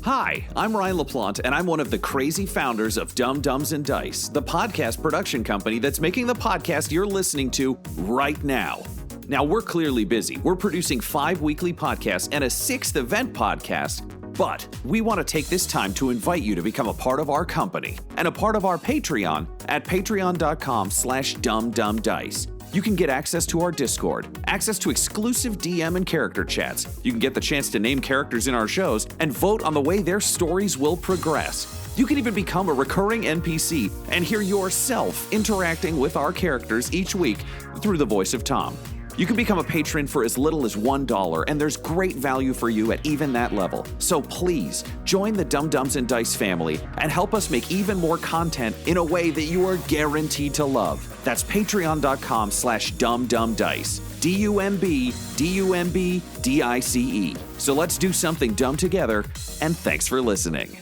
Hi, I'm Ryan LaPlante, and I'm one of the crazy founders of Dumb Dumbs and Dice, the podcast production company that's making the podcast you're listening to right now. Now, we're clearly busy. We're producing 5 weekly podcasts and a 6th event podcast, but we want to take this time to invite you to become a part of our company and a part of our Patreon at patreon.com/dumbdumbdice. You can get access to our Discord, access to exclusive DM and character chats. You can get the chance to name characters in our shows and vote on the way their stories will progress. You can even become a recurring NPC and hear yourself interacting with our characters each week through the voice of Tom. You can become a patron for as little as $1, and there's great value for you at even that level. So please, join the Dumb Dumbs and Dice family and help us make even more content in a way that you are guaranteed to love. That's patreon.com/dumbdumbdice. DUMBDICE. So let's do something dumb together, and thanks for listening.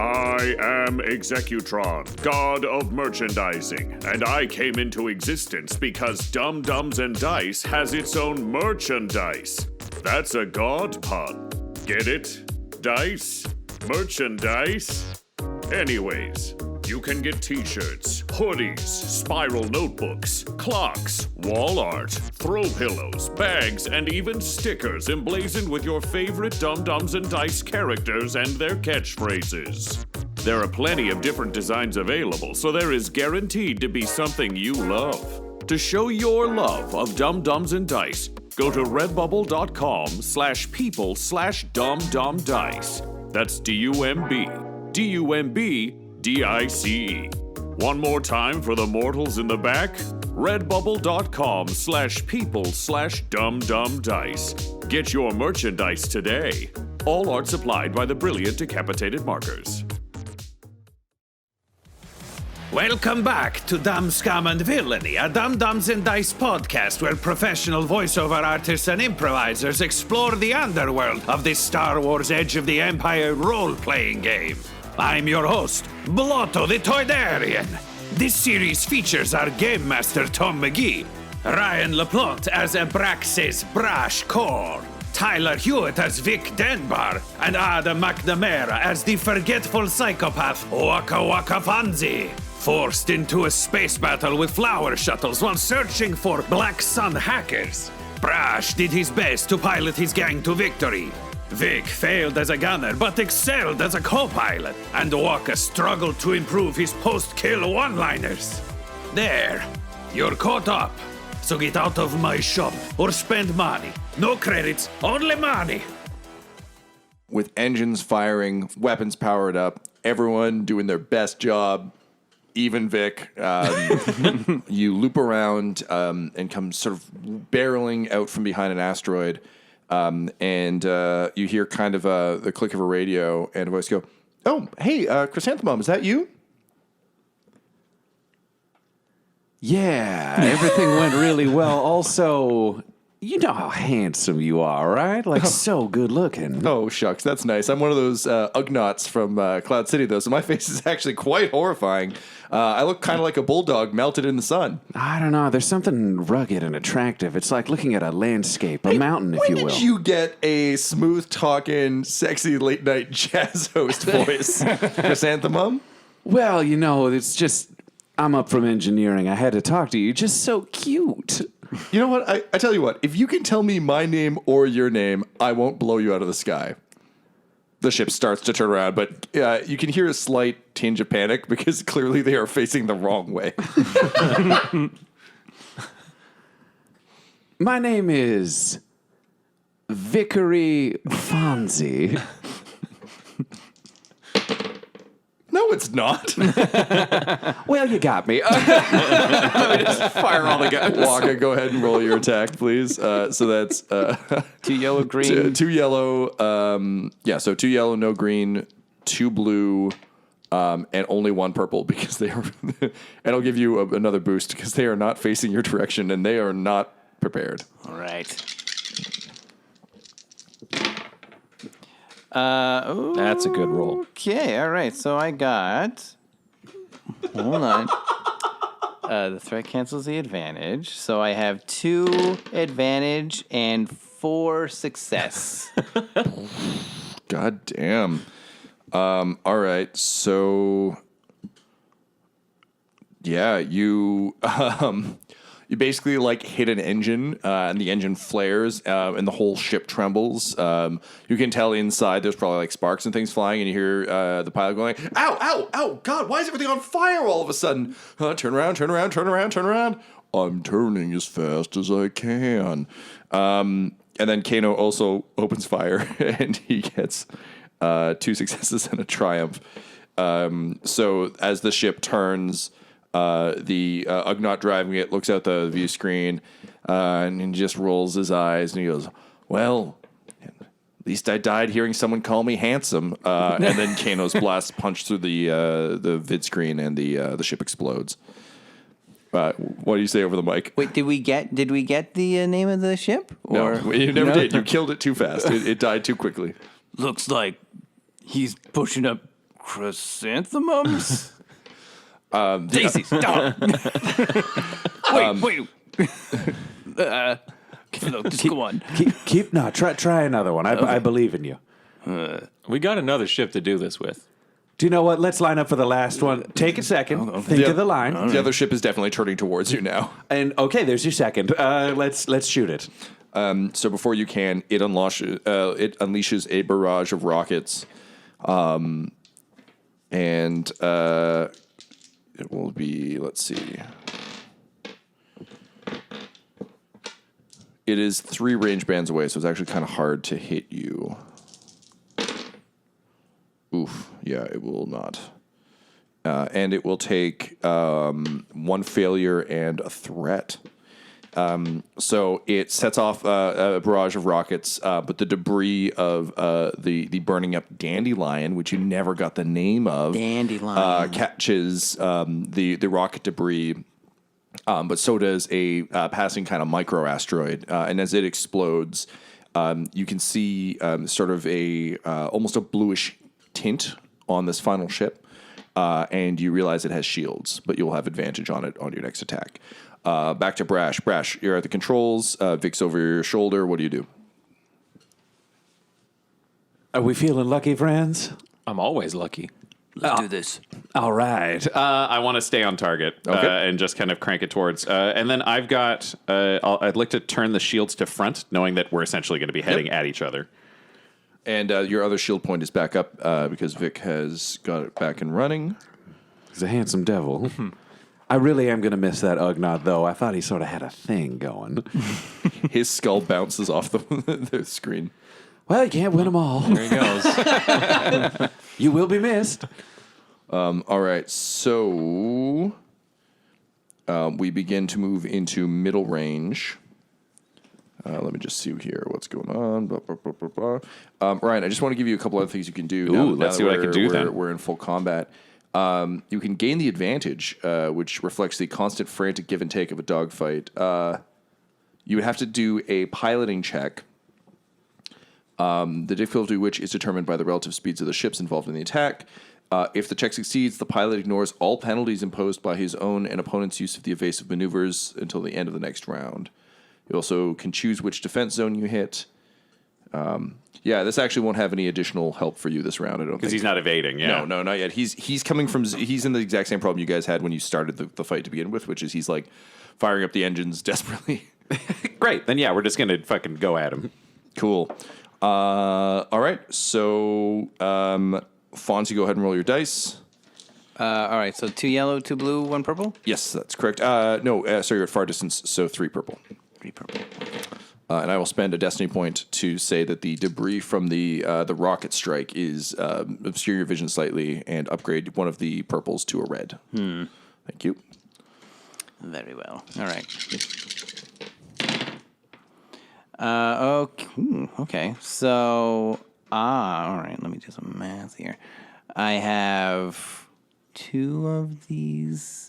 I am Executron, god of merchandising, and I came into existence because Dumb Dumbs and Dice has its own merchandise. That's a god pun. Get it? Dice? Merchandise? Anyways, you can get t-shirts, hoodies, spiral notebooks, clocks, wall art, throw pillows, bags, and even stickers emblazoned with your favorite Dumb Dumbs and Dice characters and their catchphrases. There are plenty of different designs available, so there is guaranteed to be something you love. To show your love of Dumb Dumbs and Dice, go to redbubble.com/people/dumbdumbdice. That's DUMBDICE. One more time for the mortals in the back, redbubble.com/people/dumbdumbdice. Get your merchandise today. All art supplied by the brilliant Decapitated Markers. Welcome back to Dumb, Scum, and Villainy, a Dumb Dumbs and Dice podcast where professional voiceover artists and improvisers explore the underworld of this Star Wars Edge of the Empire role-playing game. I'm your host, Blotto the Toydarian. This series features our Game Master Tom McGee, Ryan LaPlante as Abraxes Brash Korr, Tyler Hewitt as Vic Denbar, and Adam McNamara as the forgetful psychopath Wakka Wakka Fonzie. Forced into a space battle with flower shuttles while searching for Black Sun hackers, Brash did his best to pilot his gang to victory. Vic failed as a gunner but excelled as a co-pilot, and Wakka struggled to improve his post-kill one-liners. There, you're caught up. So get out of my shop or spend money. No credits, only money. With engines firing, weapons powered up, everyone doing their best job, even Vic, you loop around and come sort of barreling out from behind an asteroid, and you hear kind of the click of a radio, and a voice go, "Oh, hey, Chrysanthemum, is that you?" Yeah, everything went really well. Also, you know how handsome you are, right? Like, so good looking. Oh, shucks, that's nice. I'm one of those Ugnaughts from Cloud City, though, so my face is actually quite horrifying. I look kind of like a bulldog melted in the sun. I don't know. There's something rugged and attractive. It's like looking at a landscape, a mountain, if you will. When did you get a smooth-talking, sexy late-night jazz host voice, Chrysanthemum? Well, you know, it's just, I'm up from engineering. I had to talk to you. You're just so cute. You know what? I tell you what. If you can tell me my name or your name, I won't blow you out of the sky. The ship starts to turn around, but you can hear a slight tinge of panic because clearly they are facing the wrong way. My name is Vickery Fonzie. No, it's not. Well, you got me. Let me just fire all the guns. Wakka, go ahead and roll your attack, please. So that's 2 yellow, green. Two yellow. So 2 yellow, no green, 2 blue, and only 1 purple because they are. And I'll give you another boost because they are not facing your direction and they are not prepared. All right. That's a good roll. Okay, all right. So I got... Hold on. The threat cancels the advantage. So I have 2 advantage and 4 success. God damn. All right. So, yeah, you you basically like hit an engine, and the engine flares, and the whole ship trembles. You can tell inside there's probably like sparks and things flying, and you hear the pilot going, "Ow, ow, ow! God, why is everything on fire all of a sudden? Turn around, turn around, turn around, turn around! I'm turning as fast as I can." And then Kano also opens fire, and he gets 2 successes and a triumph. So as the ship turns, the Ugnaught driving it looks out the view screen, and he just rolls his eyes, and he goes, "Well, at least I died hearing someone call me handsome." And then Kano's blast punch through the vid screen, and the ship explodes. What do you say over the mic? Wait, did we get the name of the ship? No, you never did. You killed it too fast. It died too quickly. Looks like he's pushing up chrysanthemums. Daisy, stop! wait. Just go on. Try another one. I believe in you. We got another ship to do this with. Do you know what? Let's line up for the last one. Take a second. Think of the line. The other ship is definitely turning towards you now. And okay, there's your second. Let's shoot it. So before you can, it unleashes a barrage of rockets, and it will be. Let's see. It is 3 range bands away, so it's actually kind of hard to hit you. Oof. Yeah, it will not. And it will take 1 failure and a threat. So it sets off a barrage of rockets, but the debris of the burning up dandelion, which you never got the name of, catches the rocket debris. But so does a passing kind of micro asteroid, and as it explodes, you can see sort of a almost a bluish tint on this final ship, and you realize it has shields, but you'll have advantage on it on your next attack. Back to Brash. Brash, you're at the controls. Vic's over your shoulder. What do you do? Are we feeling lucky, friends? I'm always lucky. Let's do this. All right. I want to stay on target and just kind of crank it towards. And then I've got, I'd like to turn the shields to front, knowing that we're essentially going to be heading at each other. And your other shield point is back up because Vic has got it back and running. He's a handsome devil. I really am going to miss that Ugnaught, though. I thought he sort of had a thing going. His skull bounces off the screen. Well, you can't win them all. There he goes. You will be missed. All right, so we begin to move into middle range. Let me just see here what's going on. Blah, blah, blah, blah, blah. Ryan, I just want to give you a couple other things you can do. Let's see what I can do then. We're in full combat. You can gain the advantage, which reflects the constant frantic give and take of a dogfight. You would have to do a piloting check, the difficulty of which is determined by the relative speeds of the ships involved in the attack. If the check succeeds, the pilot ignores all penalties imposed by his own and opponent's use of the evasive maneuvers until the end of the next round. You also can choose which defense zone you hit. Yeah, this actually won't have any additional help for you this round, I don't think. Because he's not evading, yeah. No, not yet. He's coming from... He's in the exact same problem you guys had when you started the fight to begin with, which is he's, like, firing up the engines desperately. Great. Then, yeah, we're just going to fucking go at him. Cool. All right. So, Fonzie, go ahead and roll your dice. All right, so 2 yellow, 2 blue, 1 purple? Yes, that's correct. Sorry, you're at far distance, so 3 purple. 3 purple. And I will spend a destiny point to say that the debris from the rocket strike is obscure your vision slightly and upgrade one of the purples to a red. Thank you. Very well. All right. Okay. So, all right. Let me do some math here. I have 2 of these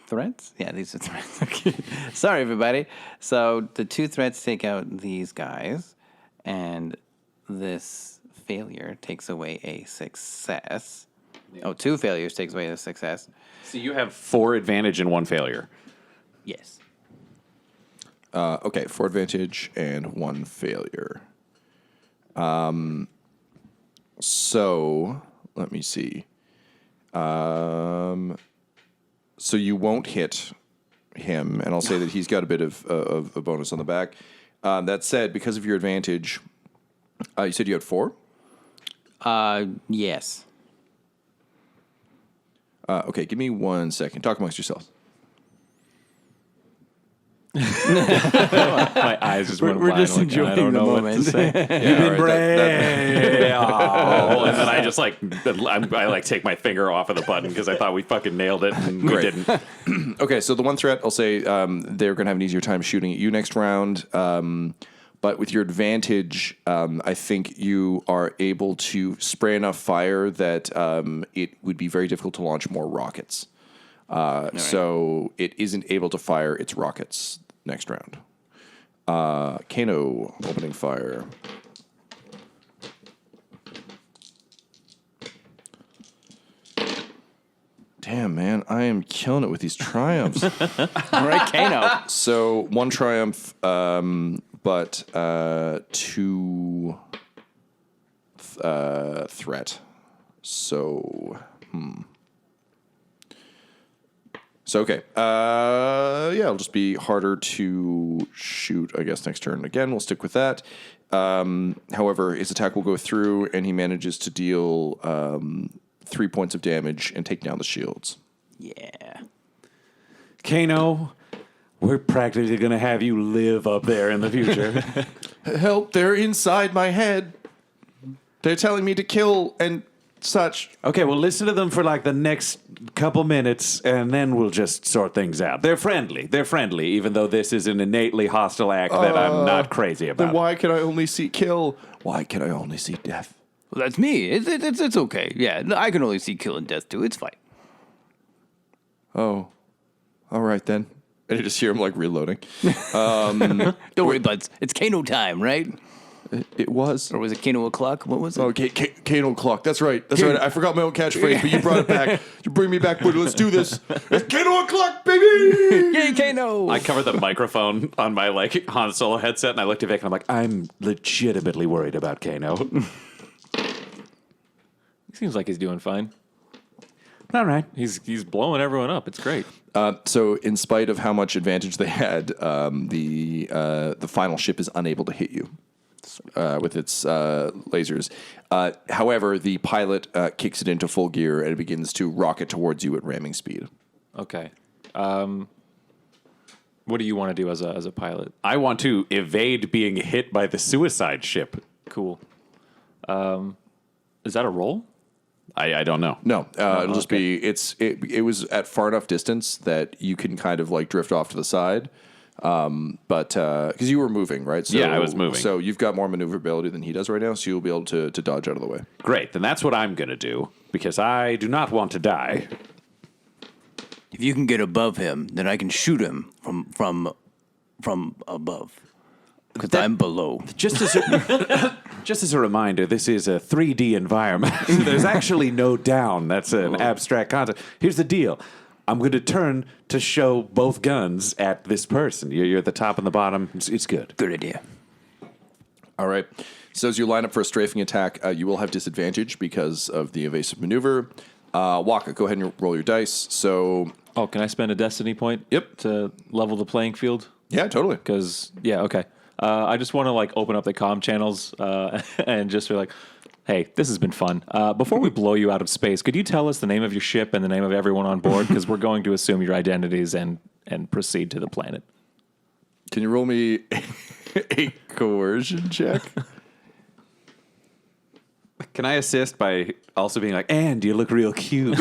threats. Yeah, these are threats. Okay. Sorry, everybody. So the 2 threats take out these guys, and this failure takes away a success. Yeah. Oh, 2 failures takes away a success. So you have 4 advantage and 1 failure. Yes. Okay, 4 advantage and 1 failure. So let me see. So you won't hit him, and I'll say that he's got a bit of a bonus on the back. That said, because of your advantage, you said you had 4? Yes. Okay, give me 1 second. Talk amongst yourselves. My eyes just went wide. just Like, enjoying I don't the know what moment. to say. And then I just I take my finger off of the button because I thought we fucking nailed it and we Great. didn't. Okay, so the one threat, I'll say they're going to have an easier time shooting at you next round. But with your advantage, I think you are able to spray enough fire that it would be very difficult to launch more rockets. So it isn't able to fire its rockets next round. Kano, opening fire. Damn, man, I am killing it with these triumphs. All right, Kano. So 1 triumph, but 2 threat. So, So, okay. It'll just be harder to shoot, I guess, next turn. Again, we'll stick with that. However, his attack will go through, and he manages to deal 3 points of damage and take down the shields. Yeah. Kano, we're practically going to have you live up there in the future. Help, they're inside my head. They're telling me to kill and such. Okay, well, listen to them for like the next couple minutes, and then we'll just sort things out. They're friendly. They're friendly, even though this is an innately hostile act that I'm not crazy about. Then why can I only see kill? Why can I only see death? Well, that's me. It's okay. Yeah, I can only see kill and death too. It's fine. Oh, all right then. And you just hear him like reloading. Don't worry, buds. It's Kano time, right? It was. Or was it Kano o'clock? What was it? Oh, Kano clock. That's right. That's right. I forgot my own catchphrase, but you brought it back. You bring me back, buddy. Let's do this. It's Kano o'clock, baby. Yay, Kano! I covered the microphone on my Han Solo headset, and I looked at Vic, and I'm like, I'm legitimately worried about Kano. He seems like he's doing fine. All right. He's blowing everyone up. It's great. So, in spite of how much advantage they had, the final ship is unable to hit you with its lasers. However, the pilot kicks it into full gear and it begins to rocket towards you at ramming speed. Okay. What do you want to do as a pilot? I want to evade being hit by the suicide ship. Cool. Is that a roll? I don't know. No, it'll just be it was at far enough distance that you can kind of like drift off to the side. But because you were moving, right? So, Yeah, I was moving. So you've got more maneuverability than he does right now, so you'll be able to dodge out of the way. Great, then that's what I'm going to do, because I do not want to die. If you can get above him, then I can shoot him from above. Because I'm below. Just as a reminder, this is a 3D environment. There's actually no down. That's an abstract concept. Here's the deal. I'm going to turn to show both guns at this person. You're at the top and the bottom. It's good. Good idea. All right. So as you line up for a strafing attack, you will have disadvantage because of the evasive maneuver. Wakka, go ahead and roll your dice. So, Can I spend a destiny point? Yep. To level the playing field? yeah, totally. Because, okay. I just want to, open up the comm channels and just be like, hey, this has been fun. Before we blow you out of space, could you tell us the name of your ship and the name of everyone on board? Because we're going to assume your identities and proceed to the planet. Can you roll me a coercion check? Can I assist by also being like, and you look real cute?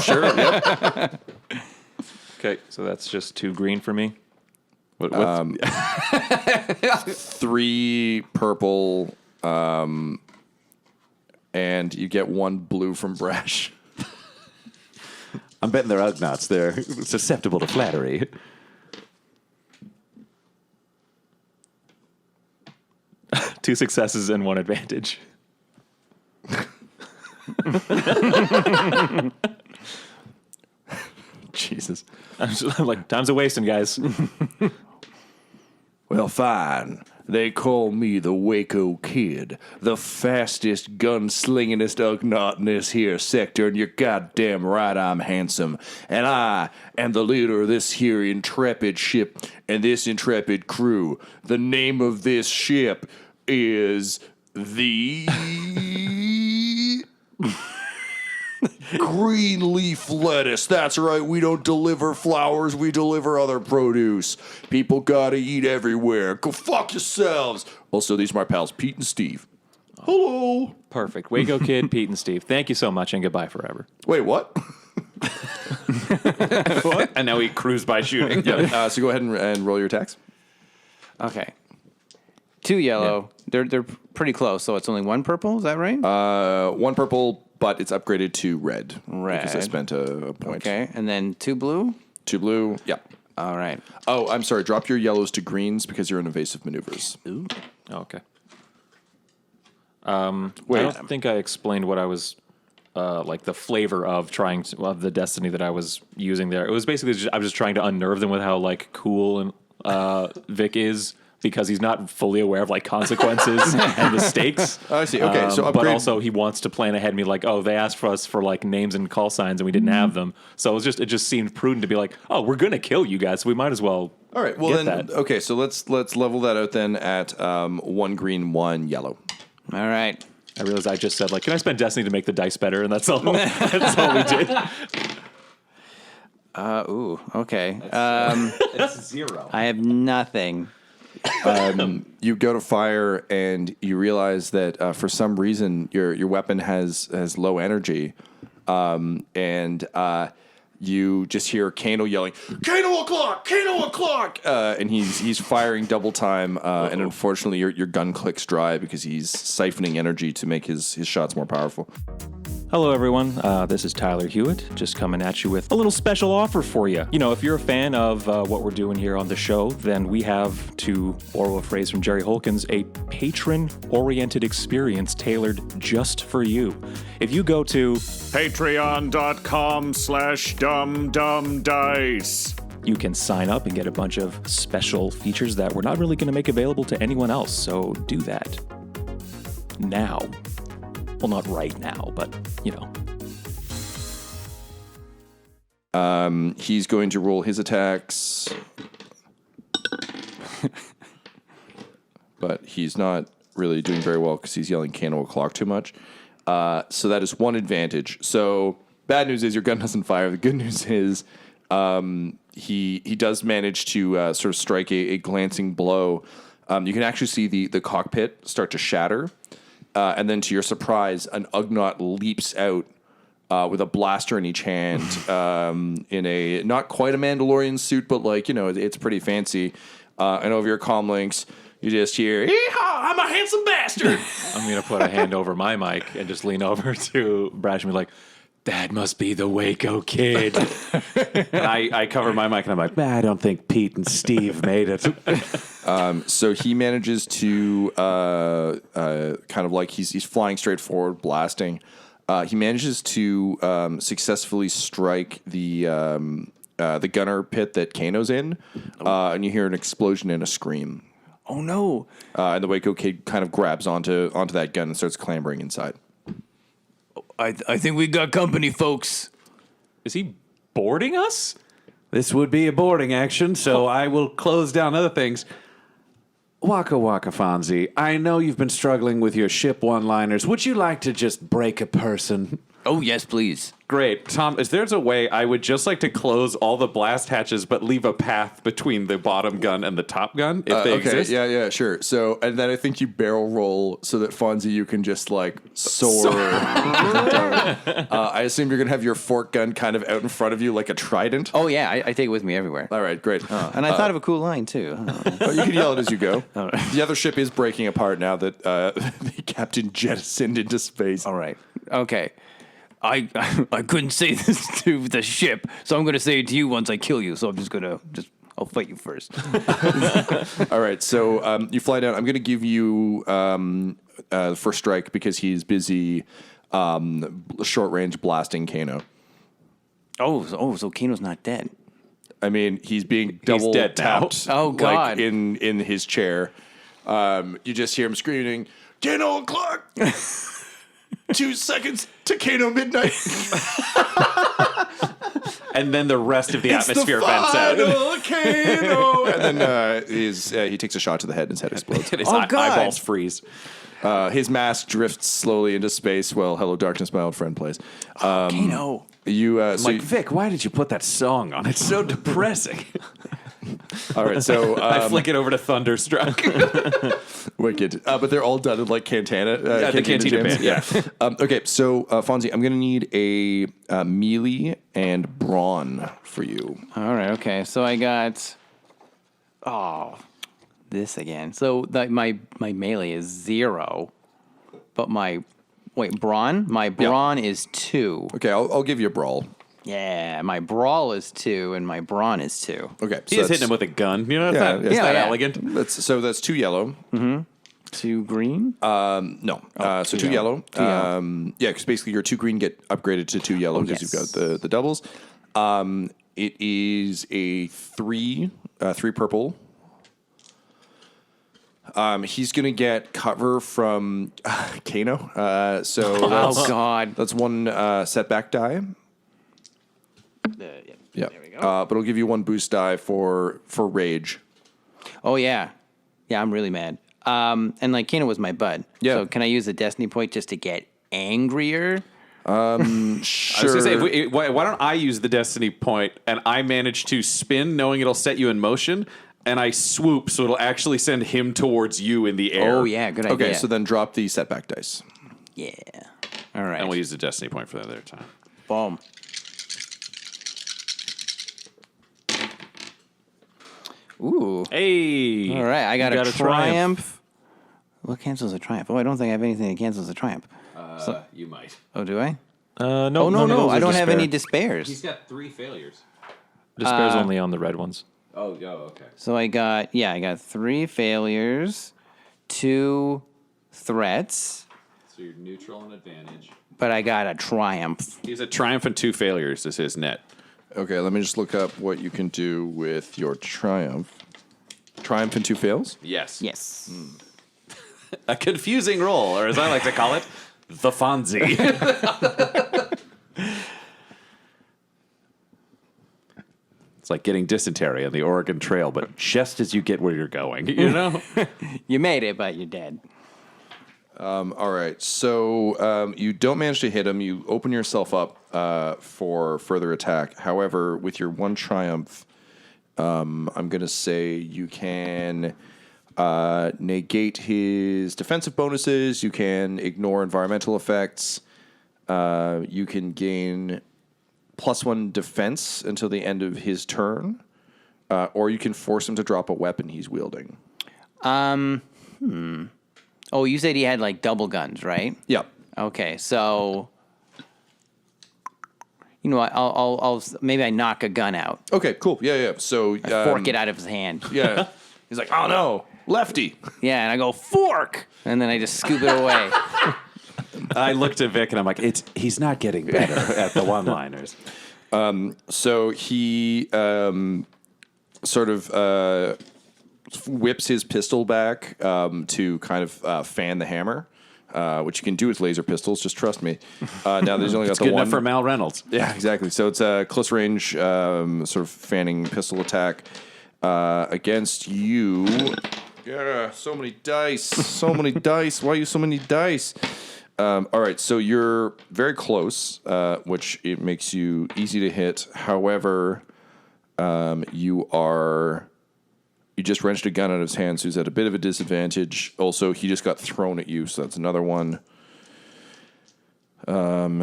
Sure. Yep. Okay, so that's just 2 green for me. What, 3 purple, and you get 1 blue from Brash. I'm betting they're Ugnaughts. They're susceptible to flattery. Two successes and 1 advantage. Jesus. I'm like, time's a wasting, guys. fine. They call me the Waco Kid, the fastest, gunslingingest ugnaught in this here sector, and you're goddamn right I'm handsome. And I am the leader of this here intrepid ship and this intrepid crew. The name of this ship is the Green Leaf Lettuce. That's right, we don't deliver flowers, we deliver other produce. People gotta eat everywhere. Go fuck yourselves. Also, these are my pals, Pete and Steve. Hello. Perfect. Waco Kid, Pete, and Steve. Thank you so much, and goodbye forever. Wait, what? And now we cruise by shooting. So go ahead and roll your attacks. Okay. 2 yellow. Yeah. They're pretty close, so it's only 1 purple. Is that right? 1 purple, but it's upgraded to red. Red. Because I spent a point. Okay, and then 2 blue? 2 blue, yeah. All right. Oh, I'm sorry. Drop your yellows to greens because you're in evasive maneuvers. Ooh. Okay. Wait. I don't think I explained what I was, like the flavor of of the destiny that I was using there. It was basically I was just trying to unnerve them with how like cool and Vic is, because he's not fully aware of like consequences and the stakes. I see. Okay, so but upgrade. also he wants to plan ahead and be like, oh, they asked for us for like names and call signs and we didn't have them. So it just seemed prudent to be like, oh, we're gonna kill you guys, so we might as well. All right. Well, get then. that. Okay, so let's level that out then at 1 green, 1 yellow. All right. I realized I just said like, can I spend destiny to make the dice better? And that's all. That's all we did. Ooh. Okay. It's 0. I have nothing. You go to fire and you realize that for some reason your weapon has low energy, and you just hear Kano yelling, "Kano o'clock! Kano o'clock!" And he's firing double time, and unfortunately your gun clicks dry because he's siphoning energy to make his shots more powerful. Hello, everyone. This is Tyler Hewitt, just coming at you with a little special offer for you. You know, if you're a fan of what we're doing here on the show, then we have, to borrow a phrase from Jerry Holkins, a patron-oriented experience tailored just for you. If you go to Patreon.com/dumdumdice. you can sign up and get a bunch of special features that we're not really going to make available to anyone else, so do that now. Well, not right now, but, you know. He's going to roll his attacks, but he's not really doing very well because he's yelling "Kano o'clock" too much. So that is 1 advantage. So bad news is your gun doesn't fire. The good news is he does manage to sort of strike a glancing blow. You can actually see the cockpit start to shatter. And then, to your surprise, an Ugnaught leaps out with a blaster in each hand, in a not quite a Mandalorian suit, but like, you know, it's pretty fancy. And over your comm links, you just hear, "Yeehaw, I'm a handsome bastard." I'm going to put a hand over my mic and just lean over to Brash and be like, that must be the Waco Kid. And I cover my mic and I'm like, I don't think Pete and Steve made it. So he manages to kind of like he's flying straight forward, blasting. He manages to successfully strike the gunner pit that Kano's in, and you hear an explosion and a scream. Oh, no. And the Waco Kid kind of grabs onto that gun and starts clambering inside. I think we got company, folks. Is he boarding us? This would be a boarding action, so I will close down other things. Wakka Wakka Fonzie, I know you've been struggling with your ship one-liners. Would you like to just break a person? Oh, yes, please. Great. Tom, if there's a way, I would just like to close all the blast hatches, but leave a path between the bottom gun and the top gun, if they exist. Yeah, sure. So, and then I think you barrel roll so that Fonzie, you can just like soar. I assume you're going to have your fork gun kind of out in front of you like a trident. Oh, yeah, I take it with me everywhere. All right, great. And I thought of a cool line, too. Oh, you can yell it as you go. The other ship is breaking apart now that the captain jettisoned into space. All right. Okay. I couldn't say this to the ship, so I'm going to say it to you once I kill you. So I'm just going to I'll fight you first. All right, so you fly down. I'm going to give you first strike because he's busy short range blasting Kano. Oh, so Kano's not dead. I mean, he's being double dead now. tapped. Oh, God. Like in his chair. You just hear him screaming, Kano o'clock! 2 seconds to Kano midnight. And then the rest of the It's atmosphere the vents out. final Kano! And then he takes a shot to the head and his head explodes. And his God. eyeballs freeze. His mask drifts slowly into space while Hello Darkness, my old friend, plays. Kano. Like, Vic, why did you put that song on? It's so depressing. All right, so I flick it over to Thunderstruck. wicked. But they're all done in like Cantana. the Cantina jams. band, yeah. Okay, so Fonzie, I'm going to need a melee and brawn for you. All right, okay. So I got this again. So my melee is 0, but my brawn? My brawn is 2. Okay, I'll give you a brawl. Yeah, my brawl is 2 and my brawn is 2. Okay, He is hitting him with a gun. You know, it's Yeah, not, yeah. it's not Yeah. elegant. That's 2 yellow. 2 green? No, so 2 yellow. Yeah, because basically your 2 green get upgraded to 2 yellow because yes. you've got the doubles. It is a 3 purple. He's gonna get cover from Kano. So Oh, God. that's 1 setback die. Yeah, There we go. but it'll give you 1 boost die for rage. Oh, yeah. Yeah, I'm really mad. And like Kano was my bud. Yeah. So can I use a destiny point just to get angrier? Sure. I was going to say, why don't I use the destiny point and I manage to spin knowing it'll set you in motion and I swoop so it'll actually send him towards you in the air. Oh, yeah, good idea. Okay, so then drop the setback dice. Yeah. All right. And we'll use the destiny point for that other time. Boom. Ooh. Hey. All right, I got, You a got a triumph. What cancels a triumph? Oh, I don't think I have anything that cancels a triumph. You might. Oh, do I? No, Oh, none of no. those I are don't have any despair. despairs. got 3 failures. Despair's only on the red ones. Oh, okay. So I got 3 failures, 2 threats, So you're neutral and advantage. but I got a triumph. He's a triumph and 2 failures is his net. Okay, let me just look up what you can do with your triumph. Triumph and 2 fails? Yes. Yes. A confusing roll, or as I like to call it, the Fonzie. It's like getting dysentery on the Oregon Trail, but just as you get where you're going, you know? You made it, but you're dead. All right, so you don't manage to hit him. You open yourself up for further attack. However, with your 1 triumph, I'm going to say you can negate his defensive bonuses. You can ignore environmental effects. You can gain +1 defense until the end of his turn. Or you can force him to drop a weapon he's wielding. Oh, you said he had like double guns, right? Yeah. Okay, so you know what? I'll maybe I knock a gun out, Okay, cool. Yeah. So fork it out of his hand. Yeah. He's like, oh no, lefty. Yeah, and I go fork, and then I just scoop it away. I looked at Vic and I'm like, he's not getting better at the one-liners. So he sort of whips his pistol back to kind of fan the hammer, which you can do with laser pistols. Just trust me. Now there's only got the Good one. enough for Mal Reynolds. Yeah, exactly. So it's a close range sort of fanning pistol attack against you. Yeah, so many dice. So many dice. Why you so many dice? All right, so you're very close, which it makes you easy to hit. However, you just wrenched a gun out of his hand, so he's at a bit of a disadvantage. Also, he just got thrown at you, so that's another one. Yeah, I'm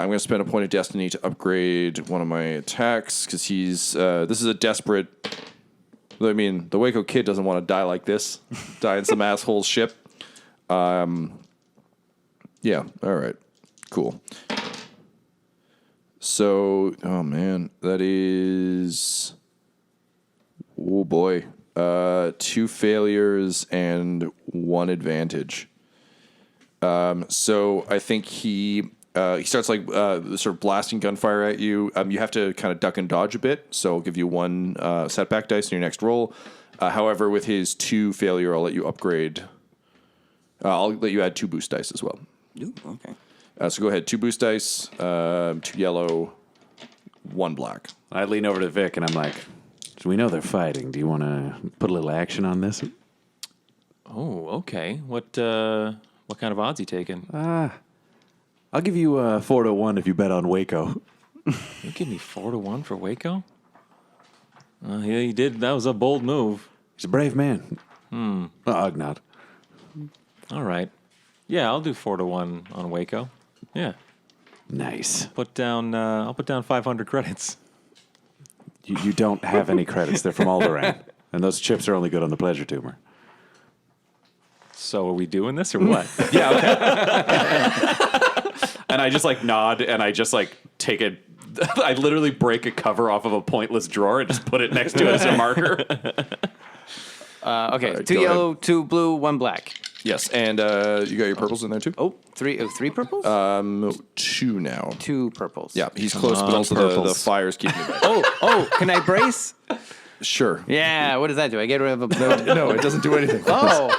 going to spend a point of destiny to upgrade one of my attacks, because this is a desperate... I mean, the Waco Kid doesn't want to die like this. Die in some asshole's ship. Yeah, all right. Cool. So, oh man, that is... Oh boy. 2 failures and 1 advantage. So I think he he starts like sort of blasting gunfire at you. You have to kind of duck and dodge a bit, so I'll give you 1 setback dice in your next roll. However, with his 2 failure, I'll let you upgrade. I'll let you add 2 boost dice as well. Ooh, okay. So go ahead, 2 boost dice, 2 yellow, 1 black. I lean over to Vic and I'm like, so we know they're fighting. Do you want to put a little action on this? Oh, okay. What kind of odds he taking? I'll give you 4-1 if you bet on Waco. You give me 4-1 for Waco? Yeah, he did. That was a bold move. He's a brave man. Ugnaught. All right. Yeah, I'll do 4-1 on Waco. Yeah. Nice. I'll put down 500 credits. You don't have any credits. They're from Alderaan. And those chips are only good on the pleasure tumor. So are we doing this or what? Yeah, okay. And I just like nod and I just like take a I literally break a cover off of a pointless drawer and just put it next to it as a marker. Okay, right, 2 go yellow, ahead. 2 blue, 1 black. Yes, and you got your purples in there too? Oh, 3 purples? 2 now. 2 purples. Yeah, he's close, but also the fire's keeping him back. Oh, can I brace? Sure. Yeah, what does that do? I get rid of a blue. No, it doesn't do anything. Oh,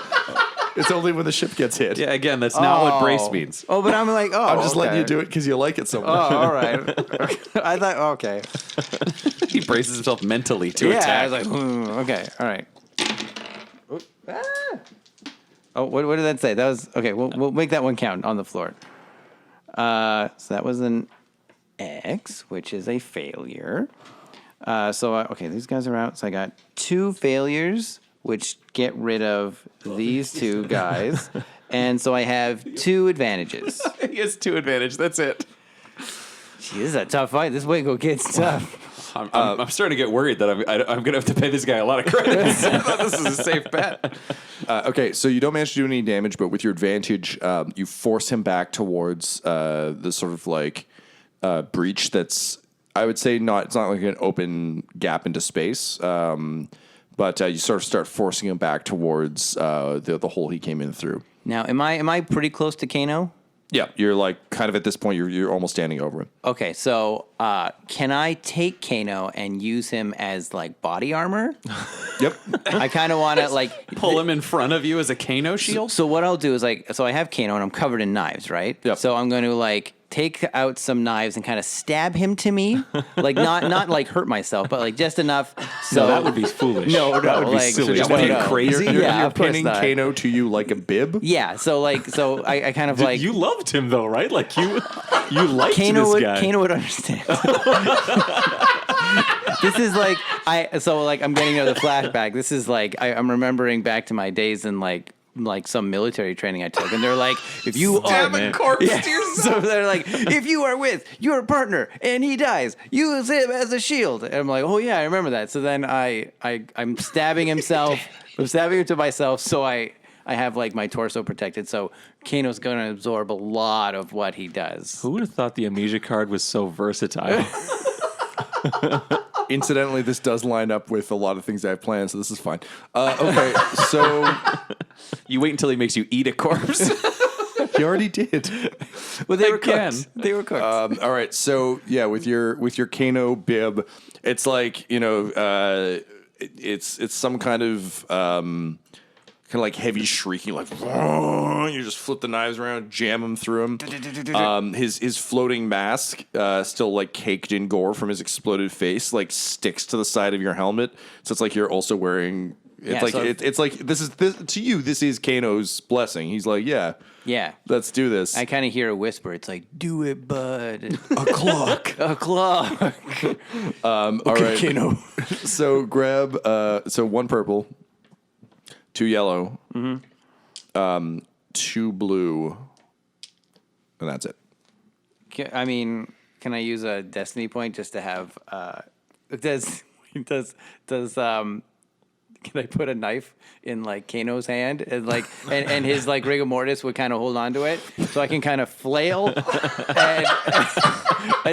It's only when the ship gets hit. Yeah, again, that's not what brace means. oh, but I'm like, oh, I'm just letting okay. you do it because you like it so much. Oh, all right. I thought, okay. He braces himself mentally to Yeah, attack. I was like, okay, all right. Oh, what did that say? That was okay. We'll make that one count on the floor. So that was an X, which is a failure. Okay, these guys are out. So I got 2 failures, which get rid of these 2 guys, and so I have 2 advantages. He has 2 advantage. That's it. Gee, this is a tough fight. This Waco kid's tough. I'm starting to get worried that I'm going to have to pay this guy a lot of credits. I thought this is a safe bet. Okay, so you don't manage to do any damage, but with your advantage, you force him back towards the sort of like breach that's, I would say, it's not like an open gap into space, but you sort of start forcing him back towards the hole he came in through. Now, am I pretty close to Kano? Yeah, you're like kind of at this point, you're almost standing over him. Okay, so can I take Kano and use him as like body armor? Yep. I kind of want to like Pull him in front of you as a Kano shield? So what I'll do is so I have Kano and I'm covered in knives, right? Yep. So I'm going to like take out some knives and kind of stab him to me, like not like hurt myself, but like just enough. So No, that would be foolish. No, that would be like, silly. so What, no. crazy? Yeah, You're of course pinning not. Kano to you like a bib? Yeah, so I kind of like You loved him though, right? Like you liked Kano this guy. Kano would understand. This is like I'm getting another flashback. This is like I'm remembering back to my days in like some military training I took, and they're like, if you Damn corpse to yourself. so they're like, if you are with your partner and he dies, use him as a shield. And I'm like, oh yeah, I remember that. So then I'm stabbing himself. I'm stabbing him to myself. So I have like my torso protected. So Kano's going to absorb a lot of what he does. Who would have thought the Amnesia card was so versatile? Incidentally, this does line up with a lot of things I have planned, so this is fine. Okay, so You wait until he makes you eat a corpse. you already did. Well, they were Again. cooked. They were cooked. All right, so yeah, with your Kano bib, it's like it's some kind of like heavy shrieking, like you just flip the knives around, jam them through him. His floating mask, still like caked in gore from his exploded face, like sticks to the side of your helmet. So it's like you're also wearing. It's Yeah, like so- it's like this to you. This is Kano's blessing. He's like, yeah, yeah. let's do this. I kind of hear a whisper. It's like, do it, bud. A clock. A clock. All right. Kano. So grab 1 purple, 2 yellow, 2 blue, and that's it. I mean, can I use a destiny point just to have? Can I put a knife in like Kano's hand and like and his like rigor mortis would kind of hold on to it, so I can kind of flail and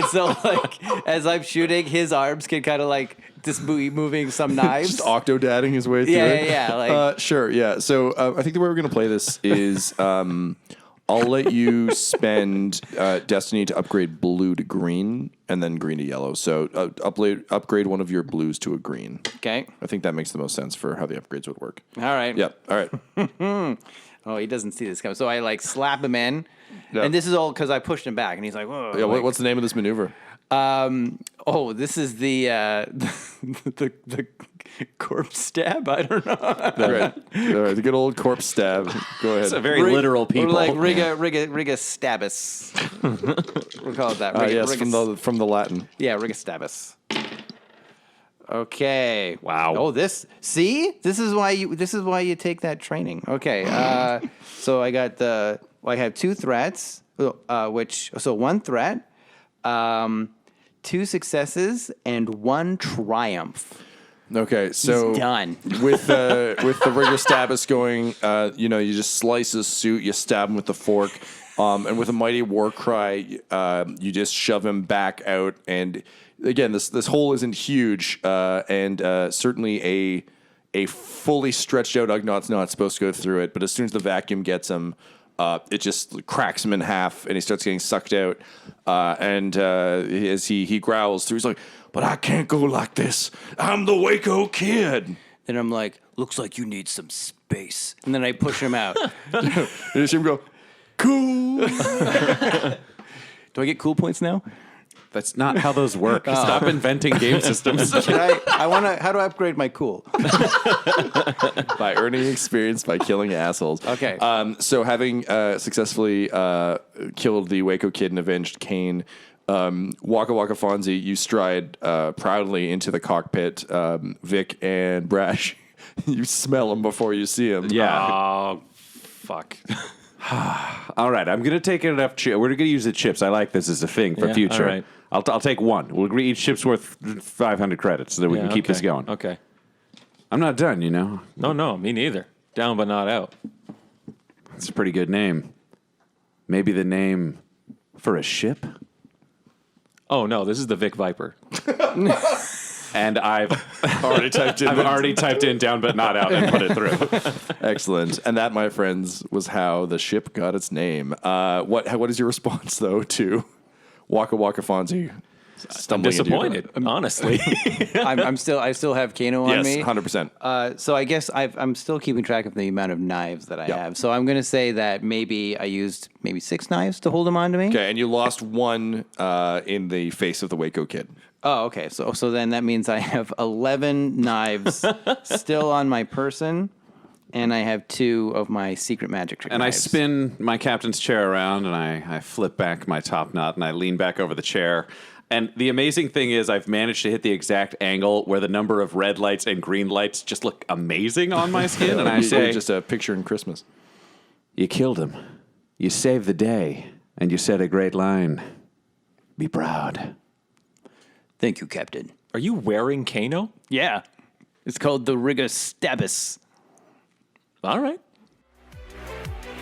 so like as I'm shooting, his arms can kind of like just be moving some knives. Just octodadding his way through Yeah, it. yeah, yeah, like- Sure, yeah. So I think the way we're going to play this is on I'll let you spend Destiny to upgrade blue to green and then green to yellow. So upgrade one of your blues to a green. Okay. I think that makes the most sense for how the upgrades would work. All right. Yep. All right. Oh, he doesn't see this coming. So I slap him in, Yep. and this is all because I pushed him back, and he's like, "Whoa!" Yeah. What's the name of this maneuver? This is the the corpse stab. I don't know. Right. All right. The good old corpse stab. Go ahead. It's a very literal people. Or like riga stabus. We'll call it that. Yes, from the Latin. Yeah, riga stabus. Okay. Wow. Oh, this is why you take that training. Okay. So I have 2 threats, so 1 threat, 2 successes, and 1 triumph. Okay, so He's done. with the rigor stabus going, you just slice his suit, you stab him with the fork, and with a mighty war cry, you just shove him back out. And again, this hole isn't huge, and certainly a fully stretched out Ugnaugh's not supposed to go through it. But as soon as the vacuum gets him, it just cracks him in half, and he starts getting sucked out. And as he growls through, he's like, "But I can't go like this. I'm the Waco kid." Then I'm like, "Looks like you need some space." And then I push him out. You just hear him go, "Cool." Do I get cool points now? That's not how those work. Stop inventing game systems. How do I upgrade my cool? By earning experience by killing assholes. Okay. So having successfully killed the Waco kid and avenged Kane, Wakka Wakka Fonzie, you stride proudly into the cockpit. Vic and Brash, you smell him before you see him. Yeah. Oh, fuck. All right, I'm going to take enough chips. We're going to use the chips. I like this as a thing for Yeah, future. all right. I'll take 1. We'll agree each chip's worth 500 credits so that we can keep this going. Okay. I'm not done, No, me neither. Down but not out. It's a pretty good name. Maybe the name for a ship? Oh, no, this is the Vic Viper. And I've Already typed in. I've already typed in down but not out and put it through. Excellent. And that, my friends, was how the ship got its name. What is your response, though, to Wakka Wakka Fonzie stumbling into your- Disappointed, honestly. I still have Kano on Yes, me. 100%. So I guess I'm still keeping track of the amount of knives that I have. So I'm going to say that maybe I used 6 knives to hold him onto me. Okay, and you lost 1 in the face of the Waco kid. Oh, okay. So then that means I have 11 knives still on my person, and I have 2 of my secret magic trick And knives. I spin my captain's chair around, and I flip back my top knot, and I lean back over the chair. And the amazing thing is I've managed to hit the exact angle where the number of red lights and green lights just look amazing on my skin. And I say, just a picture in Christmas. "You killed him. You saved the day. And you said a great line. Be proud." Thank you, Captain. Are you wearing Kano? Yeah. It's called the Riga Stabus. All right.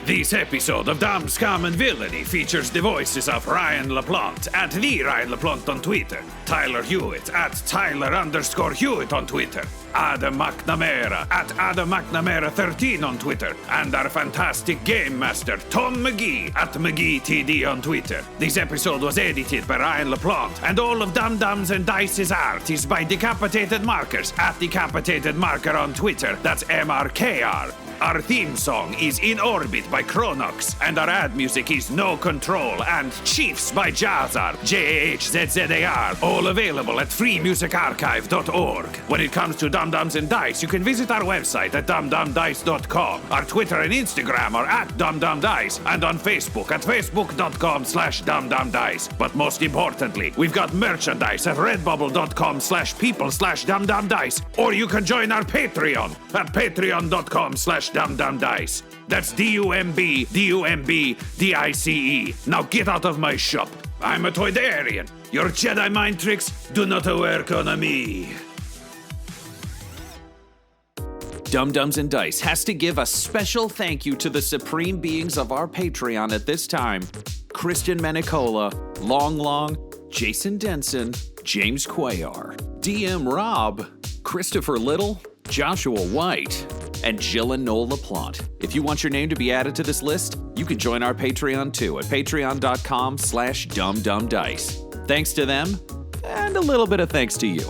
This episode of Dumb, Scum, and Villainy features the voices of Ryan LaPlante at the Ryan LaPlante on Twitter, Tyler Hewitt at Tyler_Hewitt on Twitter, Adam McNamara at Adam McNamara13 on Twitter, and our fantastic Game Master Tom McGee at McGeeTD on Twitter. This episode was edited by Ryan LaPlante, and all of Dum Dums and Dice's art is by Decapitated Markers at Decapitated Marker on Twitter. That's MRKR. Our theme song is In Orbit by Chronox, and our ad music is No Control and Chiefs by Jazzar, JAHZZAR, all available at freemusicarchive.org. When it comes to Dum Dums and Dice, you can visit our website at dumdumdice.com. Our Twitter and Instagram are at dumdumdice, and on Facebook at facebook.com/dumdumdice. But most importantly, we've got merchandise at redbubble.com/people/dumdumdice, or you can join our Patreon at patreon.com/dumdumdice. That's DUMBDICE. Now get out of my shop. I'm a Toydarian. Your Jedi mind tricks do not work on me. Dum Dums and Dice has to give a special thank you to the supreme beings of our Patreon at this time: Christian Menicola, Long, Jason Denson, James Cuellar, DM Rob, Christopher Little, Joshua White, and Jill and Noel LaPlante. If you want your name to be added to this list, you can join our Patreon too at patreon.com/dumbdumbdice. Thanks to them, and a little bit of thanks to you.